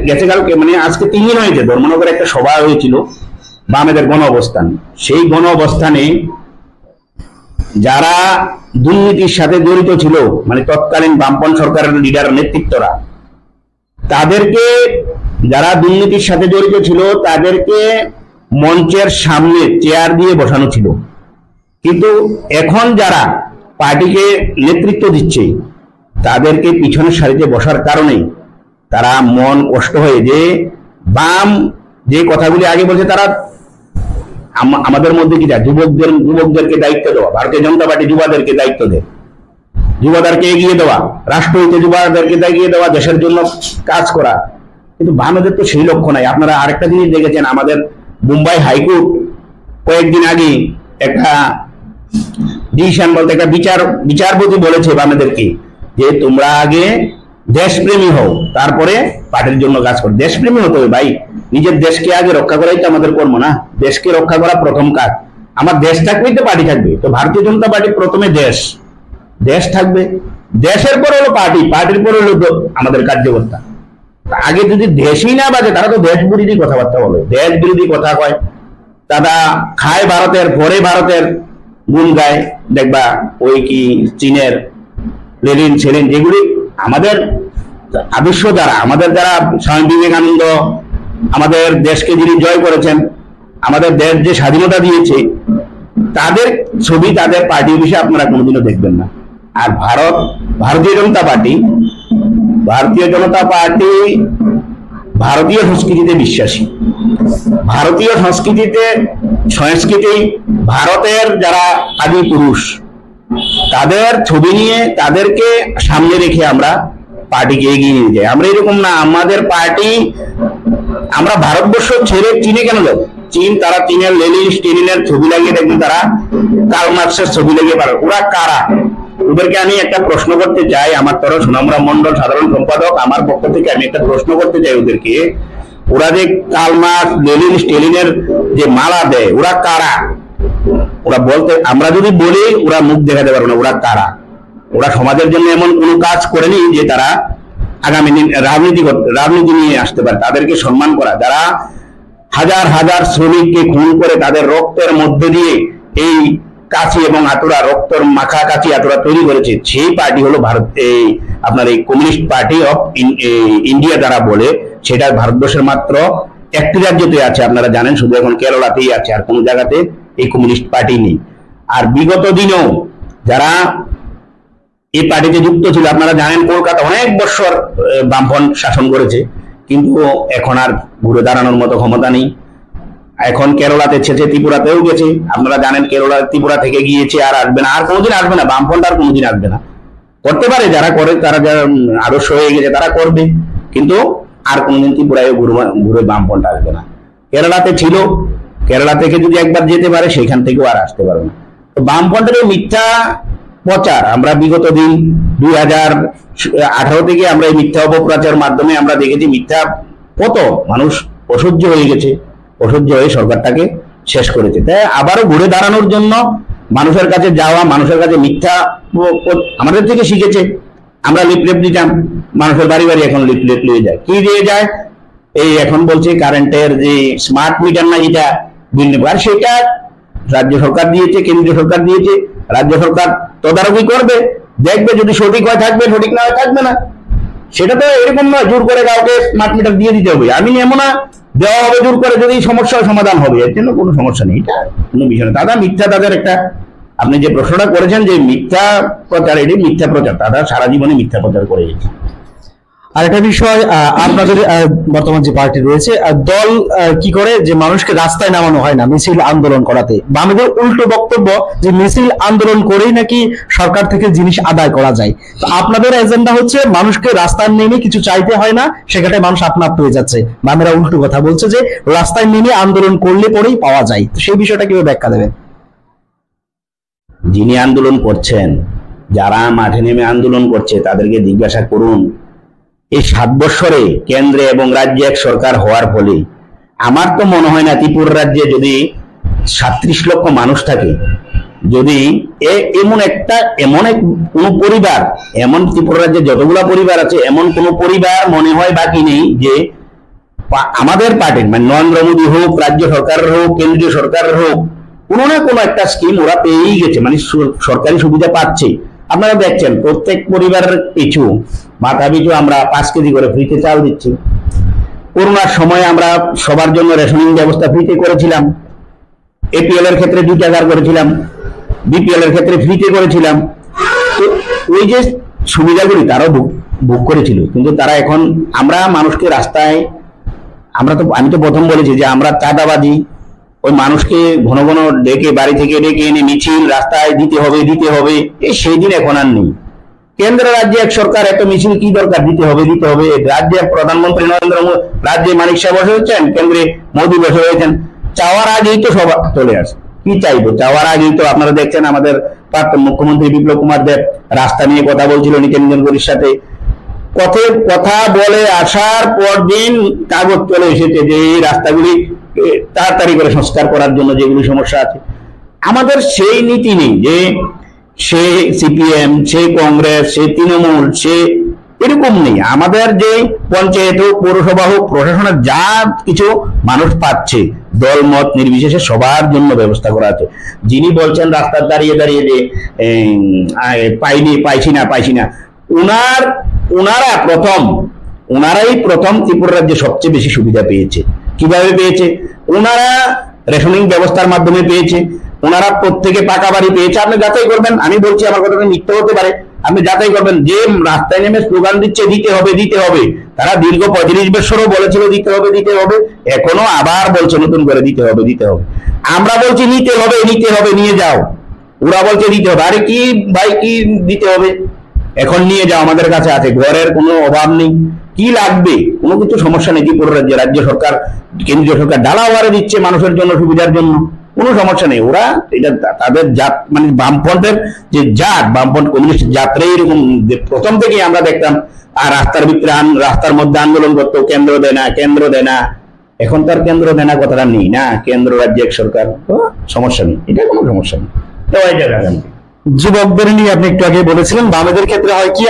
গেছেকালকে মানে আজকে 3 দিন হয়েছে, ধর্মনগরে একটা সভা হয়েছিল বামেদের গণ অবস্থান। সেই গণ অবস্থানে যারা দুর্নীতির সাথে জড়িত ছিল, মানে তৎকালীন বামপন সরকারের লিডার নেতৃত্বরা, তাদেরকে, যারা দুর্নীতির সাথে জড়িত ছিল তাদেরকে মঞ্চের সামনে চেয়ার দিয়ে বসানো ছিল। কিন্তু এখন যারা পার্টিকে নেতৃত্ব দিচ্ছে তাদেরকে পিছনের সারিতে বসার কারণে তারা মন কষ্ট হয়ে যে বাম যে কথাগুলি আগে বলছে, তারা আমাদের মধ্যে কি যুবকদেরকে দায়িত্ব দেওয়া, ভারতীয় জনতা পার্টি যুবাদেরকে দায়িত্ব দেয়, যুবাদেরকে এগিয়ে দেওয়া, রাষ্ট্রহিতে যুবাদেরকে এগিয়ে দেওয়া, দেশের জন্য কাজ করা। কিন্তু বামেদের তো সেই লক্ষ্য নাই। আপনারা আরেকটা জিনিস দেখেছেন, আমাদের মুম্বাই হাইকোর্ট কয়েকদিন আগে একটা ডিসিশন বলতে একটা বিচারপতি বলেছে বামেদেরকে যে তোমরা আগে দেশপ্রেমী হও, তারপরে পার্টির জন্য কাজ করো। দেশপ্রেমী হতে হবে ভাই, নিজের দেশকে আগে রক্ষা করাই তো আমাদের কর্ম না? দেশকে রক্ষা করা প্রথম কাজ। আমার দেশ থাকবেই তো পার্টি থাকবে। তো ভারতীয় জনতা পার্টি প্রথমে দেশ থাকবে, দেশের পর হলো পার্টি, পার্টির পর হলো আমাদের কার্যকর্তা। আগে যদি দেশই না বাজে, তারা তো দেশ বিরোধী কথাবার্তা বলে, দেশ বিরোধী কথা কয়, তারা খায় ভারতের, পরে ভারতের গুণ গায়। দেখবা ওই কি চীনের লেনিন সেলিন, যেগুলি আমাদের আদর্শ দ্বারা, আমাদের দ্বারা স্বামী বিবেকানন্দ আমাদের দেশকে যিনি জয় করেছেন, আমাদের দেশ যে স্বাধীনতা দিয়েছে, তাদের ছবি, তাদের পার্টি অফিসে আপনারা কোনোদিনও দেখবেন না। আর ভারতীয় জনতা পার্টি ভারতীয় সংস্কৃতিতে বিশ্বাসী। ভারতীয় সংস্কৃতি ভারতের যারা আদি পুরুষ, তাদের ছবি নিয়ে, তাদেরকে সামনে রেখে আমরা পার্টিকে এগিয়ে নিয়ে যাই। আমরা এরকম না, আমাদের পার্টি, আমরা ভারতবর্ষ ছেড়ে চীনে কেন যাব? চীন, তারা চীনের লেনিন স্টেলিনের ছবি লাগিয়ে দেখবেন, তারা কার্ল মার্কসের ছবি লাগিয়ে পারে। ওরা কারা? ওদেরকে আমি একটা প্রশ্ন করতে চাই, আমার তরফ সুনামরা মন্ডল সাধারণ সম্পাদক, আমার পক্ষ থেকে আমি একটা প্রশ্ন করতে চাই ওদেরকে, ওরা যে কার্ল মার্কস, লেনিন, স্টেলিনের যে মালা দেয়, ওরা কারা? ওরা বলতে, আমরা যদি বলি ওরা মুখ দেখাতে পারবে না, ওরা কারা? ওরা সমাজের জন্য এমন কোনো কাজ করেনি যে তারা আগামী দিন রাজনীতি নিয়ে আসতে পারে। তাদেরকে সম্মান করা, যারা হাজার হাজার শ্রমিককে খুন করে তাদের রক্তের মধ্যে দিয়ে এই কাঁচি এবং আতুরা, রক্তর মাখা কাঁচি আতুরা তৈরি করেছে, সেই পার্টি হলো ভারত, এই আপনার এই কমিউনিস্ট পার্টি অফ ইন্ডিয়া যারা বলে, সেটা ভারতবর্ষের মাত্র একটি রাজ্যতে আছে, আপনারা জানেন, শুধু এখন কেরালাতেই আছে, আর কোনো জায়গাতে এই কমিউনিস্ট পার্টি নেই। আর বিগত দিনেও যারা এই পার্টিতে যুক্ত ছিল, আপনারা জানেন কলকাতা অনেক বছর বামফ্রন্ট শাসন করেছে, কিন্তু এখন আর ঘুরে দাঁড়ানোর মতো ক্ষমতা নেই। এখন কেরলাতে ছেছে, ত্রিপুরাতেও গেছে, আপনারা জানেন কেরলা ত্রিপুরা থেকে গিয়েছে, আর আসবে না, আর কোনোদিন আসবে না, বামফ্রন্ট আর কোনোদিন আসবে না। করতে পারে যারা করে, তারা যারা আদর্শ হয়ে গেছে তারা করবে, কিন্তু আর কোনোদিন ত্রিপুরায় ঘুরে বামফ্রন্ট আসবে না। কেরালাতে ছিল, কেরালা থেকে যদি একবার যেতে পারে সেখান থেকেও আর আসতে পারবে না। তো বামফ্রন্টের মিথ্যা প্রচার আমরা বিগত দিন 2018 থেকে আমরা এই মিথ্যা অপপ্রচারের মাধ্যমে আমরা দেখেছি, মিথ্যা কত মানুষ অসহ্য হয়ে গেছে, অসহ্য হয়ে সরকারটাকে শেষ করেছে। তাই আবারও ঘুরে দাঁড়ানোর জন্য মানুষের কাছে যাওয়া, মানুষের কাছে মিথ্যা আমাদের থেকে শিখেছে। আমরা লিফলেট দিতাম, মানুষের বাড়ি বাড়ি এখন লিফলেট নিয়ে যায়, কি দিয়ে যায়? এই এখন বলছে কারেন্টের যে স্মার্ট মিটার না, যেটা বিল নেব, আর সেটা রাজ্য সরকার দিয়েছে, কেন্দ্রীয় সরকার দিয়েছে, রাজ্য সরকার তদারকি করবে, দেখবে, যদি সঠিক হয় থাকবে, সঠিক না হয় থাকবে না। সেটা তো এরকম নয় জোর করে কাউকে স্মার্ট মিটার দিয়ে দিতে হবে, আমি নেবো না, দেওয়া হবে জোর করে, যদি সমস্যার সমাধান হবে, এর জন্য কোনো সমস্যা নেই, এটা কোনো বিষয় না। দাদা মিথ্যা, তাদের একটা, আপনি যে প্রশ্নটা করেছেন যে মিথ্যা প্রচার, এটি মিথ্যা প্রচার, তারা সারা জীবনে মিথ্যা প্রচার করে গেছে। আরেকটা বিষয়, আপনাদের বর্তমান যে পার্টি রয়েছে, দল কি করে যে মানুষকে রাস্তায় নামানো হয় না মিছিল আন্দোলন করাতে, বামেদের উল্টো বক্তব্য যে মিছিল আন্দোলন করেই নাকি সরকার থেকে জিনিস আদায় করা যায়। তো আপনাদের এজেন্ডা হচ্ছে মানুষকে রাস্তায় নেমে কিছু চাইতে হয় না, সেখানে মানুষ আপনা পেয়ে যাচ্ছে। বামেরা উল্টো কথা বলছে যে রাস্তায় নেমে আন্দোলন করলে পরেই পাওয়া যায়। তো সেই বিষয়টা কিভাবে ব্যাখ্যা দেবেন? যিনি আন্দোলন করছেন, যারা মাঠে নেমে আন্দোলন করছে, তাদেরকে জিজ্ঞাসা করুন, এই 7 বছরে কেন্দ্রে এবং রাজ্যে এক সরকার হওয়ার ফলে আমার তো মনে হয় না ত্রিপুরা রাজ্যে যদি 37 লক্ষ মানুষ থাকে, যদি এমন কোন পরিবার, এমন ত্রিপুরা রাজ্যে যতগুলা পরিবার আছে, এমন কোন পরিবার মনে হয় বাকি নেই যে আমাদের পার্টির, মানে নরেন্দ্র মোদী হোক, রাজ্য সরকারের হোক, কেন্দ্রীয় সরকারের হোক, কোনো না কোনো একটা স্কিম ওরা পেয়েই গেছে, মানে সরকারি সুবিধা পাচ্ছে। আপনারা দেখছেন প্রত্যেক পরিবারের পিছু, মাথা পিছু আমরা 5 কেজি করে ফ্রিতে চাল দিচ্ছি। করোনার সময় আমরা সবার জন্য রেশনিং ব্যবস্থা ফ্রিতে করেছিলাম, এপিএল এর ক্ষেত্রে 2 টাকার করেছিলাম, বিপিএল এর ক্ষেত্রে ফ্রিতে করেছিলাম। তো ওই যে সুবিধাগুলি তারাও ভোগ করেছিল, কিন্তু তারা এখন, আমরা মানুষকে রাস্তায়, আমি তো প্রথম বলেছি যে আমরা চাঁদাবাজি, ওই মানুষকে ঘন ঘন ডেকে, বাড়ি থেকে ডেকে এনে মিছিল রাস্তায় দিতে হবে, সেই দিন এখন আর নেই। কেন্দ্র রাজ্যে এক সরকার, একটা মিছিল কি দরকার, দিতে হবে। রাজ্যের প্রধানমন্ত্রী নরেন্দ্র মোদী, রাজ্যে মানিক শাহ বসে হচ্ছেন, কেন্দ্রে মোদী বসে হয়েছেন, চাওয়ার আগেই তো সব চলে আসে। কি চাইবো, চাওয়ার আগেই তো আপনারা দেখছেন আমাদের প্রাক্তন মুখ্যমন্ত্রী বিপ্লব কুমার দেব রাস্তা নিয়ে কথা বলছিল নিতেন গড়ির সাথে, কথা বলে আসার পর দিন কাগজ চলে এসেছে যে এই রাস্তাগুলি তাড়াতাড়ি করে সংস্কার করার জন্য যেগুলি সমস্যা আছে। আমাদের সেই নীতি নেই যে সে সিপিএম, সে কংগ্রেস, সে তৃণমূল, সে এরকম নেই। আমাদের যে পঞ্চায়েত হোক, পৌরসভা হোক, প্রশাসনের যা কিছু মানুষ পাচ্ছে, দল মত নির্বিশেষে সবার জন্য ব্যবস্থা করা আছে। যিনি বলছেন রাস্তার দাঁড়িয়ে দাঁড়িয়ে যে পাইছি না, ওনারাই প্রথম ত্রিপুরা রাজ্যে সবচেয়ে বেশি সুবিধা পেয়েছে। কিভাবে পেয়েছে? ওনারা রেশনিং ব্যবস্থার মাধ্যমে পেয়েছে, ওনারা প্রত্যেকে পাকা বাড়ি পেয়েছে। আপনি যাচাই করবেন, আমি বলছি আমার কথাটা মিথ্যা হতে পারে, আপনি যাচাই করবেন। যে রাস্তায় নেমে স্লোগান দিচ্ছে দিতে হবে, তারা দীর্ঘ 35 বছরও বলেছিল দিতে হবে, এখনো আবার বলছে নতুন করে দিতে হবে। আমরা বলছি নিতে হবে, নিয়ে যাও। ওরা বলছে দিতে হবে। আরে কি ভাই, কি দিতে হবে? এখন নিয়ে যাও, আমাদের কাছে আছে, ঘরের কোনো অভাব নেই, কি লাগবে, কোনো কিছু সমস্যা নেই। ত্রিপুরা রাজ্যে রাজ্য সরকার, কেন্দ্রীয় সরকার ডালাওয়ারে দিচ্ছে মানুষের জন্য, সুবিধার জন্য, কোনো সমস্যা নেই। ওরা এটা তাদের জাত, মানে বামফ্রন্টের যে জাত, বামফ্রন্ট কমিউনিস্ট জাতরে এরকম প্রথম থেকেই আমরা দেখতাম। আর রাস্তার ভিতরে রাস্তার মধ্যে আন্দোলন করতো, কেন্দ্র দেয় না, কেন্দ্র দেয় না। এখন তার কেন্দ্র দেয় না কথাটা নেই না, কেন্দ্র রাজ্য এক সরকার, তো সমস্যা নেই, এটা কোনো সমস্যা নেই। তো এই জায়গা যুবকদের নিয়ে আপনি একটু আগে বলেছিলেন, বামেদের ক্ষেত্রে হয় কি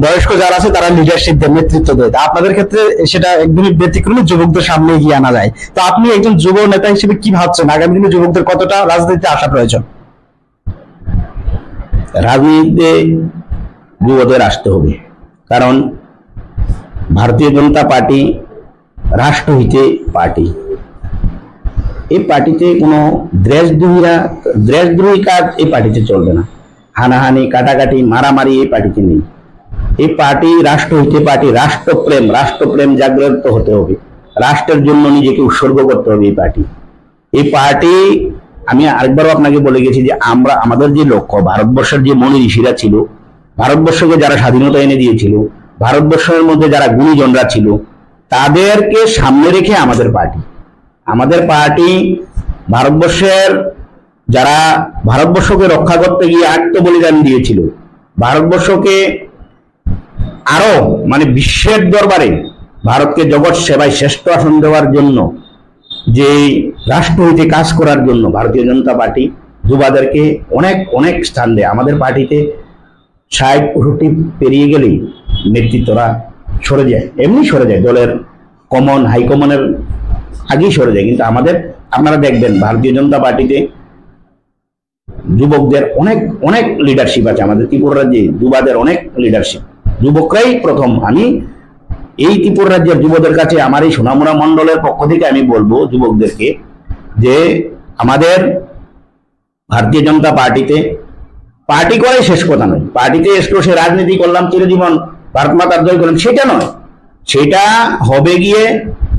বয়স্ক যারা আছে তারা লিডারশিপ দেয়, নেতৃত্ব দেয়। আপনাদের ক্ষেত্রে সেটা একদমই ব্যতিক্রমী, যুবকদের সামনে এগিয়ে আনা যায়। তো আপনি একজন যুব নেতা হিসেবে কি ভাবছেন, আগামী দিনে যুবকদের কতটা রাজনীতিতে আসা প্রয়োজন? রাজনীতিতে যুবদের আসতে হবে, কারণ ভারতীয় জনতা পার্টি রাষ্ট্রহিতে পার্টি। এই পার্টিতে কোনো দেশদ্রোহী কাজ এই পার্টিতে চলবে না, হানাহানি, কাটাকাটি, মারামারি এই পার্টিতে নেই। এই পার্টি রাষ্ট্রহিতে পার্টি, রাষ্ট্রপ্রেম জাগ্রত হতে হবে, রাষ্ট্রের জন্য নিজেকে উৎসর্গ করতে হবে এই পার্টি। আমি আরেকবারও আপনাকে বলে গেছি যে আমাদের যে লক্ষ্য, ভারতবর্ষের যে মনি ঋষিরা ছিল, ভারতবর্ষকে যারা স্বাধীনতা এনে দিয়েছিল, ভারতবর্ষের মধ্যে যারা গুণীজনরা ছিল, তাদেরকে সামনে রেখে আমাদের পার্টি ভারতবর্ষের যারা ভারতবর্ষকে রক্ষা করতে গিয়ে আত্মবলিদান দিয়েছিল, ভারতবর্ষকে আরো মানে বিশ্বের দরবারে ভারতকে জগৎ সেবায় শ্রেষ্ঠ আসন দেওয়ার জন্য, যে রাষ্ট্র হইতে কাজ করার জন্য ভারতীয় জনতা পার্টি যুবাদেরকে অনেক অনেক স্থান দেয়। আমাদের পার্টিতে 60-65 পেরিয়ে গেলেই নেতৃত্বরা সরে যায়, এমনি সরে যায়, দলের হাইকমনের আগেই সরে যায়। কিন্তু আপনারা দেখবেন ভারতীয় জনতা পার্টিতে যুবকদের অনেক অনেক লিডারশিপ আছে। আমাদের ত্রিপুরা রাজ্যে যুবাদের অনেক লিডারশিপ, যুবকরাই প্রথম। আমি এই ত্রিপুরা রাজ্যের যুবদের কাছে, আমার এই সোনামুড়া মন্ডলের পক্ষ থেকে আমি বলবো যুবকদেরকে যে আমাদের ভারতীয় জনতা পার্টিতে পার্টি করাই শেষ কথা নয়। পার্টিতে এসলো, সে রাজনীতি করলাম, চিরজীবন ভারত মাতার জয় করলাম, সেটা নয়। সেটা হবে গিয়ে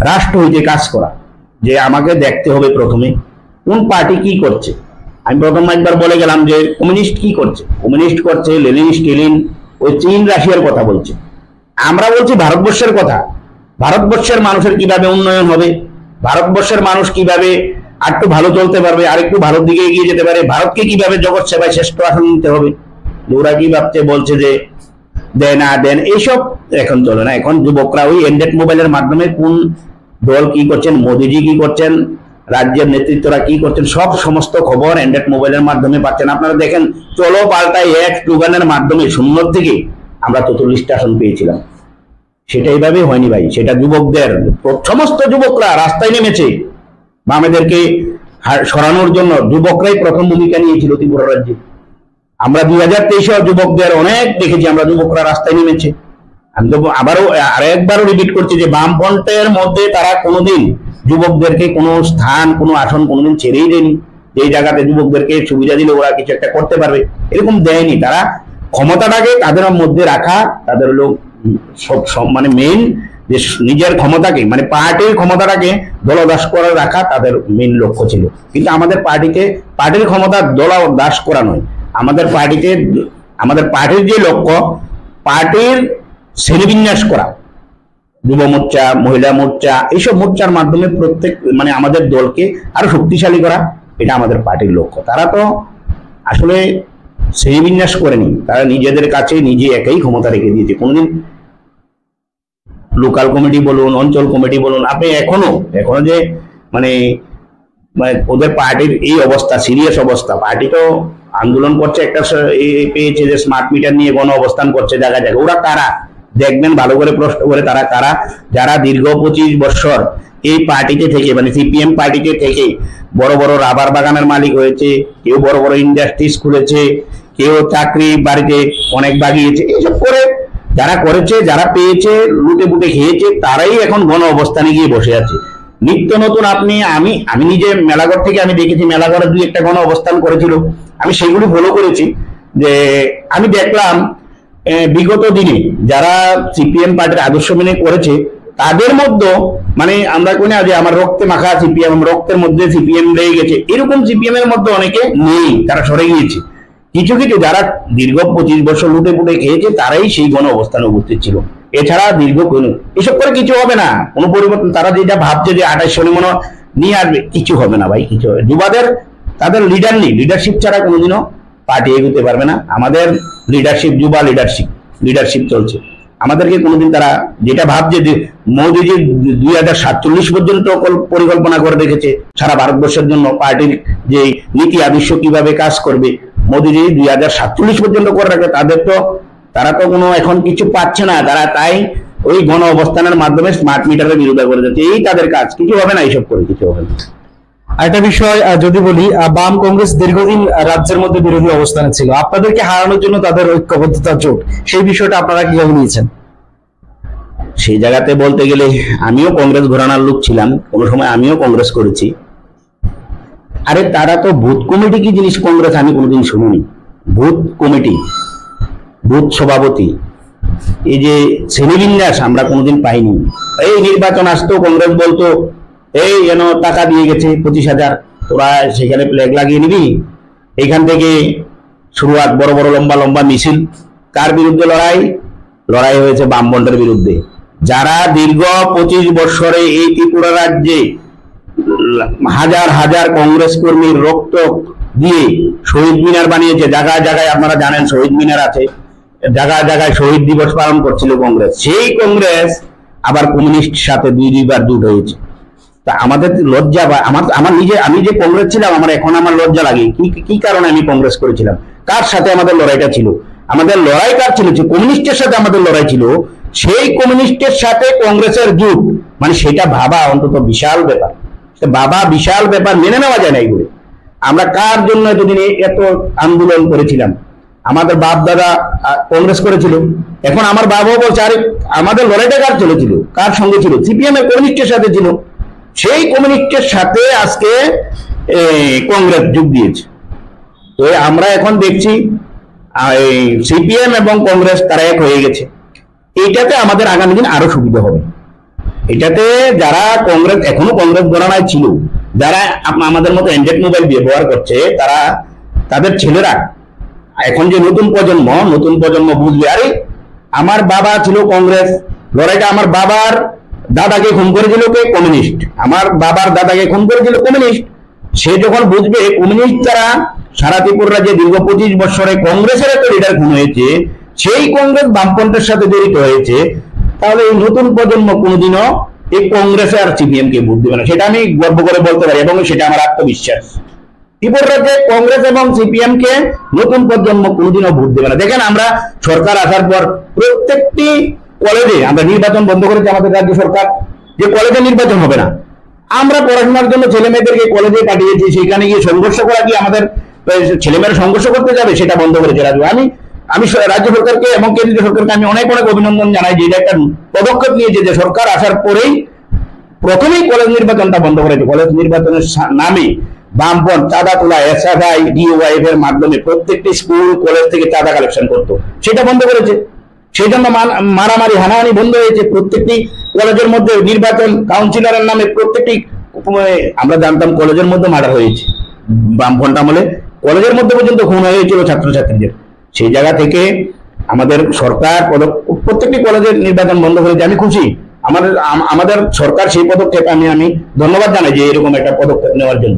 রাষ্ট্র হইতে কাজ করা, যে আমাকে দেখতে হবে প্রথমে কোন পার্টি কি করছে। আমি প্রথম একবার বলে গেলাম যে কমিউনিস্ট কি করছে, কমিউনিস্ট করছে লেনিন, স্টেলিন, ওই চীন রাশিয়ার কথা বলছে। আমরা বলছি ভারতবর্ষের কথা, ভারতবর্ষের মানুষের কিভাবে উন্নয়ন হবে, ভারতবর্ষের মানুষ কিভাবে আরেকটু ভালো চলতে পারবে, আরেকটু ভালোর দিকে এগিয়ে যেতে পারে, ভারতকে কিভাবে জগৎ সেবায় শ্রেষ্ঠ আসন নিতে হবে। ওরা কি ভাবছে, বলছে যে দেন না দেন, এইসব এখন চলে না। এখন যুবকরা ওই অ্যান্ড্রয়েড মোবাইলের মাধ্যমে কোন দল কি করছেন, মোদিজি কি করছেন, রাজ্যের নেতৃত্বরা কি করছেন, সমস্ত খবর অ্যান্ড্রয়েড মোবাইলের মাধ্যমে পাচ্ছেন। আপনারা দেখেন, চলো পাল্টাই এক স্লোগানের মাধ্যমে 0 থেকে আমরা 44টা আসন পেয়েছিলাম। সেটা এইভাবে হয়নি ভাই, সেটা যুবকদের, সমস্ত যুবকরা রাস্তায় নেমেছে বামেদেরকে সরানোর জন্য। যুবকরাই প্রথম ভূমিকা নিয়েছিল ত্রিপুরা রাজ্যে। আমরা 2023-এ যুবকদের অনেক দেখেছি, আমরা যুবকরা রাস্তায় নেমেছে। আমি তো আরেকবারও রিপিট করছি যে বামফ্রন্টের মধ্যে তারা কোনোদিন যুবকদেরকে কোনো স্থান, কোনো আসন কোনোদিন ছেড়েই দেয়নি। এই জায়গাতে যুবকদেরকে সুবিধা দিলে ওরা কিছু একটা করতে পারবে, এরকম দেয়নি। তারা ক্ষমতাটাকে তাদের মধ্যে রাখা, তাদের লোক মানে মেইন যে নিজের ক্ষমতাকে, মানে পার্টির ক্ষমতাটাকে দলদাস করে রাখা তাদের মেইন লক্ষ্য ছিল। কিন্তু আমাদের পার্টির ক্ষমতা দলদাস করা নয়, আমাদের পার্টির যে লক্ষ্য, পার্টির শ্রেণীবিন্যাস করা, যুব মোর্চা, মহিলা মোর্চা, এইসব মোর্চার মাধ্যমে মানে আমাদের দলকে আরো শক্তিশালী করা, এটা আমাদের পার্টির লক্ষ্য। তারা তো আসলে শ্রেণীবিন্যাস করেনি, তারা নিজেদের কাছে নিজে একাই ক্ষমতা রেখে দিয়েছে। কোনদিন লোকাল কমিটি বলুন, অঞ্চল কমিটি বলুন, আপনি এখনো যে মানে ওদের পার্টির এই অবস্থা, সিরিয়াস অবস্থা। পার্টি তো আন্দোলন করছে, একটা পেয়েছে যে স্মার্ট মিটার নিয়ে গণ অবস্থান করছে জায়গায় জায়গায়। ওরা কারা দেখবেন, ভালো করে প্রশ্ন করে, তারা কারা? যারা দীর্ঘ 25 বছর এই পার্টিতে থেকে, মানে সিপিএম পার্টিতে থেকে বড় বড় রাবার বাগানের মালিক হয়েছে, কেউ বড় বড় ইন্ডাস্ট্রিজ খুলেছে, কেউ চাকরি বাড়িতে অনেক বাগিয়েছে। এইসব করে যারা করেছে, যারা পেয়েছে, লুটে পুটে খেয়েছে, তারাই এখন গণ অবস্থানে গিয়ে বসে আছে। নিত্য নতুন আমি নিজে মেলাঘর থেকে আমি দেখেছি, মেলাঘরে 2-1টা গণ অবস্থান করেছিল, আমি সেগুলি ফলো করেছি। যে আমি দেখলাম বিগত দিনে যারা সিপিএম পার্টির আদর্শ মেনে করেছে, তাদের মধ্যে মানে আমরা কোন যে আমার রক্তে মাখা সিপিএম, রক্তের মধ্যে সিপিএম রয়ে গেছে, এরকম সিপিএম এর মধ্যে অনেকে নেই, তারা সরে গিয়েছে। কিছু কিছু যারা দীর্ঘ 25 বছর লুটে পুটে খেয়েছে তারাই সেই গণ অবস্থানে উপস্থিত ছিল। এছাড়া দীর্ঘ কোনো এসব করে কিছু হবে না, কোনো পরিবর্তন। তারা যেটা ভাবছে যে 28 মনে নিয়ে আসবে, কিছু হবে না ভাই, কিছু হবে। যুবাদের তাদের লিডার নেই, লিডারশিপ ছাড়া কোনোদিনও পার্টি এগোতে পারবে না। আমাদের লিডারশিপ, যুবা লিডারশিপ চলছে। আমাদেরকে কোনোদিন তারা যেটা ভাবছে যে মোদীজি 2047 পর্যন্ত পরিকল্পনা করে রেখেছে সারা ভারতবর্ষের জন্য পার্টির যে নীতি আদর্শ কিভাবে কাজ করবে, মোদীজি 2047 পর্যন্ত করে রাখে, তারা তো কোনো এখন কিছু পাচ্ছে না। তারা তাই ওই গণ অবস্থানের মাধ্যমে স্মার্ট মিটারের বিরোধিতা করে যাচ্ছে, এই তাদের কাজ। কিছু হবে না, এইসব করে কিছু হবে না। আরেকটা বিষয় যদি বলি, বাম কংগ্রেস দীর্ঘদিন রাজ্যের মধ্যে বিরোধী অবস্থানে ছিল, আপনাদেরকে হারানোর জন্য তাদের ঐক্যবদ্ধতা জোট, সেই বিষয়টা আপনারা কিভাবে নিয়েছেন? সেই জায়গাতে বলতে গেলে আমিও কংগ্রেস ঘোরানোর লোক ছিলাম, কোনো সময় আমিও কংগ্রেস করেছি। আরে তারা তো বুথ কমিটি কি জিনিস কংগ্রেস আমি কোনোদিন শুনিনি। বুথ কমিটি, বুথ সভাপতি, এই যে শ্রেণীবিন্যাস আমরা কোনোদিন পাইনি। এই নির্বাচন আসতো, কংগ্রেস বলতো এই যেন টাকা দিয়ে গেছে 25,000, তোরা সেখানে ফ্ল্যাগ লাগিয়ে নিবি। এইখান থেকে শুরুয়াত, বড় বড় লম্বা লম্বা মিছিল। কার বিরুদ্ধে লড়াই হয়েছে? বামফ্রন্টের বিরুদ্ধে। যারা দীর্ঘ 25 বছরে এই ত্রিপুরা রাজ্যে হাজার হাজার কংগ্রেস কর্মীর রক্ত দিয়ে শহীদ মিনার বানিয়েছে, জায়গায় জায়গায় আপনারা জানেন শহীদ মিনার আছে, জায়গায় জায়গায় শহীদ দিবস পালন করছিল কংগ্রেস। সেই কংগ্রেস আবার কমিউনিস্ট সাথে দুইবার জোট হয়েছে। তা আমাদের লজ্জা, আমি যে কংগ্রেস ছিলাম, এখন আমার লজ্জা লাগে। কি কারণে আমি কংগ্রেস করেছিলাম? কার সাথে আমাদের লড়াইটা ছিল? আমাদের লড়াই কার ছিল? কমিউনিস্টের সাথে আমাদের লড়াই ছিল। সেই কমিউনিস্টের সাথে কংগ্রেসের জোট, মানে সেটা ভাবা অন্তত বিশাল ব্যাপার। বিশাল ব্যাপার, মেনে নেওয়া যায় না এগুলো। আমরা কার জন্য এতদিন এত আন্দোলন করেছিলাম? আমাদের বাপ দাদা কংগ্রেস করেছিল, এখন আমার বাবাও বলছে আরে আমাদের লড়াইটা কার চলেছিল, কার সঙ্গে ছিল? সিপিএম এর কমিউনিস্টের সাথে ছিল। সেই কমিউনিস্টের সাথে আজকে কংগ্রেস যোগ দিয়েছে। তো আমরা এখন দেখছি সিপিএম এবং কংগ্রেস তারা এক হয়ে গেছে। এইটাতে আমাদের আগামী দিন আরো সুবিধা হবে। এটাতে যারা কংগ্রেস এখনো কংগ্রেস গণনায় ছিল, যারা আমাদের মতো অ্যান্ড্রয়েড মোবাইল ব্যবহার করছে, তাদের ছেলেরা এখন যে নতুন প্রজন্ম বুঝবে আরে আমার বাবা ছিল কংগ্রেস, লড়াইটা আমার বাবার দাদাকে খুন করেছিল কে? কমিউনিস্ট। আমার বাবার দাদাকে খুন করেছিল কমিউনিস্ট। সে যখন বুঝবে কমিউনিস্ট যারা সারা ত্রিপুরা রাজ্যে দীর্ঘ 25 বছরে কংগ্রেসের একটা লিডার খুন হয়েছে, সেই কংগ্রেস বামফ্রন্টের সাথে জড়িত হয়েছে, তাহলে এই নতুন প্রজন্ম কোনোদিনও এই কংগ্রেসে আর সিপিএম কে ভোট দেবে না। সেটা আমি গর্ব করে বলতে পারি এবং সেটা আমার আত্মবিশ্বাস। ত্রিপুরা রাজ্যে কংগ্রেস এবং সিপিএম কে নতুন প্রজন্ম কোনোদিনও ভোট দেবে না। দেখেন আমরা সরকার আসার পর প্রত্যেকটি কলেজে আমরা নির্বাচন বন্ধ করেছি। আমাদের রাজ্য সরকার যে কলেজে নির্বাচন হবে না, আমরা পড়াশোনার জন্য ছেলে মেয়েদেরকে কলেজে পাঠিয়েছি। সেখানে গিয়ে সংঘর্ষ করা কি আমাদের ছেলেমেয়েরা সংঘর্ষ করতে যাবে? সেটা বন্ধ করেছে রাজ্য। আমি রাজ্য সরকারকে এবং কেন্দ্রীয় সরকারকে আমি অনেক অভিনন্দন জানাই যে এটা একটা পদক্ষেপ নিয়েছে, যে সরকার আসার পরেই প্রথমেই কলেজ নির্বাচনটা বন্ধ করেছে। কলেজ নির্বাচনের নামে বামপন্থ চাঁদা তোলা, এসএফআই, ডিওয়াইএফ এর মাধ্যমে প্রত্যেকটি স্কুল কলেজ থেকে চাঁদা কালেকশন করতো, সেটা বন্ধ করেছে। সেই জন্য মারামারি হানাহানি বন্ধ হয়েছে। প্রত্যেকটি কলেজের মধ্যে নির্বাচন কাউন্সিলরের নামে প্রত্যেকটি, আমরা জানতাম কলেজের মধ্যে মার্ডার হয়েছে বামফ্রন্ট আমলে, কলেজের মধ্যে পর্যন্ত খুন হয়েছিল ছাত্রছাত্রীদের। সেই জায়গা থেকে আমাদের সরকার প্রত্যেকটি কলেজের নির্বাচন বন্ধ করেছে। আমি খুশি, আমাদের সরকার সেই পদক্ষেপ আমি ধন্যবাদ জানাই যে এরকম একটা পদক্ষেপ নেওয়ার জন্য।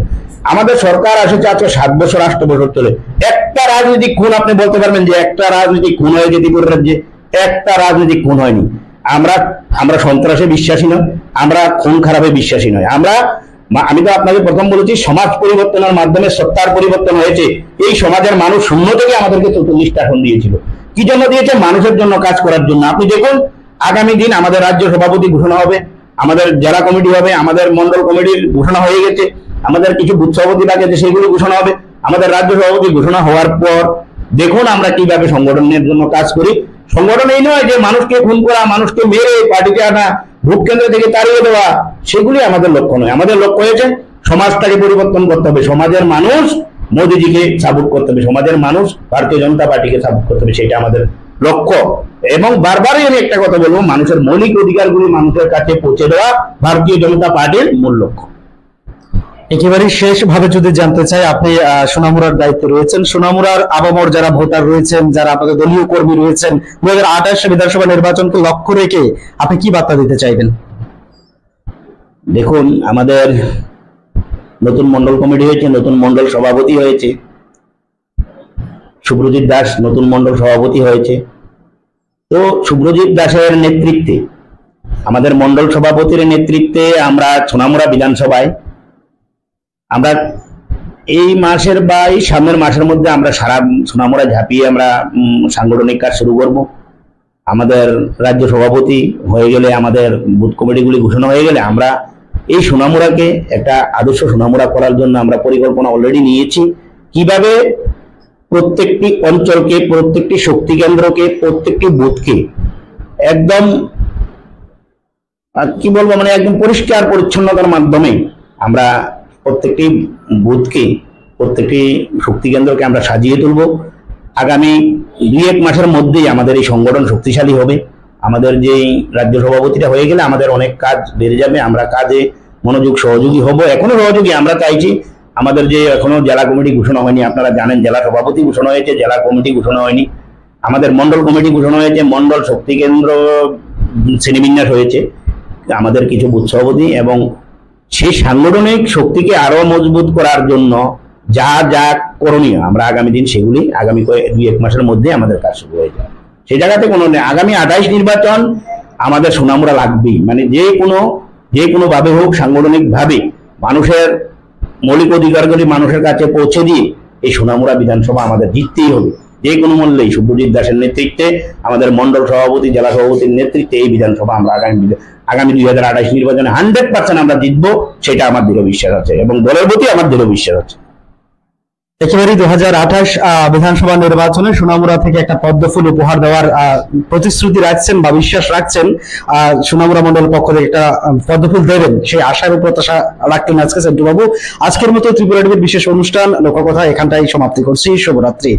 আমাদের সরকার আসছে আজকে 7 বছর 8 বছর চলে, একটা রাজনৈতিক খুন আপনি বলতে পারবেন যে একটা রাজনৈতিক খুন হয়েছে ত্রিপুরা রাজ্যে? একটা রাজনৈতিক খুন হয়নি। আমরা সন্ত্রাসে বিশ্বাসী নয়, আমরা খুন খারাপে বিশ্বাসী নয়। আমি তো আপনাকে প্রথম বলেছি সমাজ পরিবর্তনের মাধ্যমে সত্তার পরিবর্তন হয়েছে। এই সমাজের মানুষ শূন্য থেকে আমাদেরকে 44টা আসন দিয়েছিল। কি জন্য দিয়েছে? মানুষের জন্য, কাজ করার জন্য। আপনি দেখুন আগামী দিন আমাদের রাজ্য সভাপতি ঘোষণা হবে, আমাদের জেলা কমিটি হবে, আমাদের মন্ডল কমিটির ঘোষণা হয়ে গেছে, আমাদের কিছু বুথ সভাপতি বাকি আছে সেগুলো ঘোষণা হবে। আমাদের রাজ্য সভাপতি ঘোষণা হওয়ার পর দেখুন আমরা কিভাবে সংগঠনের জন্য কাজ করি। সংগঠন এই নয় যে মানুষকে খুন করা, মানুষকে মেরে পার্টিতে আনা, ভোট কেন্দ্র থেকে তাড়িয়ে দেওয়া, সেগুলি আমাদের লক্ষ্য নয়। আমাদের লক্ষ্য হয়েছে সমাজটাকে পরিবর্তন করতে হবে, সমাজের মানুষ মোদীজিকে সাপোর্ট করতে হবে, সমাজের মানুষ ভারতীয় জনতা পার্টিকে সাপোর্ট করতে হবে, সেটা আমাদের লক্ষ্য। এবং বারবারই আমি একটা কথা বলবো, মানুষের মৌলিক অধিকারগুলি মানুষের কাছে পৌঁছে দেওয়া ভারতীয় জনতা পার্টির মূল লক্ষ্য। একেবারে শেষ ভাবে যদি জানতে চাই, আপনি সোনামুড়ার দায়িত্বে রয়েছেন, সোনামুড়ার আবামর যারা ভোটার রয়েছেন, যারা আপনাদের দলীয় কর্মী রয়েছেন, 2028 বিধানসভা নির্বাচনকে লক্ষ্য রেখে আপনি কি বার্তা দিতে চাইবেন? দেখুন, আমাদের নতুন মন্ডল কমিটি হয়েছে, নতুন মন্ডল সভাপতি হয়েছে, শুভ্রজিৎ দাস নতুন মন্ডল সভাপতি হয়েছে। তো শুভ্রজিৎ দাসের নেতৃত্বে, আমাদের মন্ডল সভাপতির নেতৃত্বে আমরা সোনামুড়া বিধানসভায় আমরা এই মাসের বা এই সামনের মাসের মধ্যে আমরা সারা সোনামুড়া ঝাঁপিয়ে আমরা সাংগঠনিক কাজ শুরু করব। আমাদের রাজ্য সভাপতি হয়ে গেলে, আমাদের বুথ কমিটিগুলি ঘোষণা হয়ে গেলে, আমরা এই সোনামুড়াকে একটা আদর্শ সোনামুড়া করার জন্য আমরা পরিকল্পনা অলরেডি নিয়েছি। কিভাবে প্রত্যেকটি অঞ্চলকে, প্রত্যেকটি শক্তি কেন্দ্রকে, প্রত্যেকটি বুথকে একদম কি বলবো, মানে একদম পরিষ্কার পরিচ্ছন্নতার মাধ্যমে আমরা প্রত্যেকটি বুথকে, প্রত্যেকটি শক্তি কেন্দ্রকে আমরা সাজিয়ে তুলব। আগামী 2-1 মাসের মধ্যেই আমাদের এই সংগঠন শক্তিশালী হবে। আমাদের যে রাজ্য সভাপতিটা হয়ে গেলে আমাদের অনেক কাজ বেড়ে যাবে, আমরা কাজে মনোযোগ সহযোগী হব। এখনো সহযোগী আমরা চাইছি। আমাদের যে এখনো জেলা কমিটি ঘোষণা হয়নি, আপনারা জানেন জেলা সভাপতি ঘোষণা হয়েছে, জেলা কমিটি ঘোষণা হয়নি। আমাদের মন্ডল কমিটি ঘোষণা হয়েছে, মন্ডল শক্তি কেন্দ্র শ্রেণীবিন্যাস হয়েছে, আমাদের কিছু বুথ সভাপতি, এবং সেই সাংগঠনিক শক্তিকে আরো মজবুত করার জন্য যা যা করণীয় আমরা আগামী দিন সেগুলি আগামী 2-1 মাসের মধ্যে আমাদের কাজ শুরু হয়ে যায়। সেই জায়গাতে কোনো নেই। আগামী 28 নির্বাচন আমাদের সোনামুড়া লাগবেই, মানে যে কোনো ভাবে হোক, সাংগঠনিক ভাবে মানুষের মৌলিক অধিকারগুলি মানুষের কাছে পৌঁছে দিয়ে এই সোনামুড়া বিধানসভা আমাদের জিততেই হবে, যে কোনো মূল্যেই। শুভ্রজিৎ দাসের নেতৃত্বে, আমাদের মন্ডল সভাপতি, জেলা সভাপতির নেতৃত্বে এই বিধানসভা আমরা আগামী 2028 নির্বাচনে 100% আমরা জিতবো, সেটা আমার দৃঢ় বিশ্বাস আছে, এবং দলের প্রতি আমার দৃঢ় বিশ্বাস আছে। একেবারে 2028 বিধানসভা নির্বাচনে সোনামুড়া থেকে একটা পদ্মফুল উপহার দেওয়ার প্রতিশ্রুতি রাখছেন বা বিশ্বাস রাখছেন, সোনামুড়া মন্ডলের পক্ষ থেকে একটা পদ্মফুল দেবেন, সেই আশার ও প্রত্যাশা রাখতেন আজকে সেন্টু বাবু। আজকের মতো ত্রিপুরা টিভির বিশেষ অনুষ্ঠান লোককথা এখানটাই সমাপ্তি করছি। শুভরাত্রি।